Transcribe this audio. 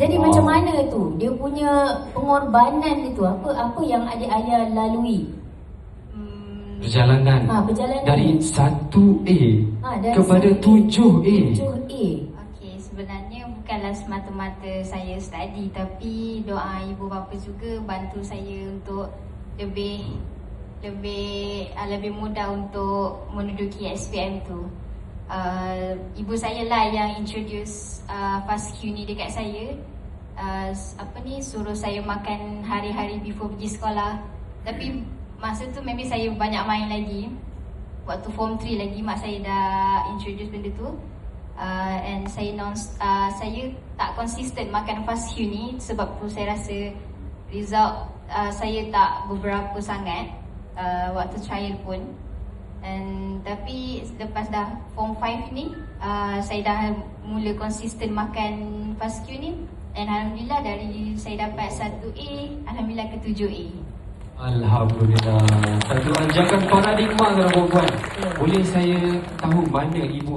Jadi macam mana tu? Dia punya pengorbanan itu apa yang adik ayah lalui? Perjalanan, perjalanan dari 1A kepada 7A. 7A. Okey, sebenarnya bukanlah semata-mata saya study, tapi doa ibu bapa juga bantu saya untuk lebih mudah untuk menduduki SPM tu. Ibu saya lah yang introduce FASQ ni dekat saya. Suruh saya makan hari-hari before pergi sekolah. Tapi masa tu maybe saya banyak main lagi. Waktu form 3 lagi mak saya dah introduce benda tu. And saya tak konsisten makan FASQ ni. Sebab tu saya rasa result saya tak beberapa sangat waktu trial pun. Tapi lepas dah form 5 ni, saya dah mula konsisten makan FASQ ni. And Alhamdulillah dari saya dapat 1A, Alhamdulillah ke 7A. Alhamdulillah. Satu anjakan paradigma tuan-tuan. Boleh saya tahu mana ibu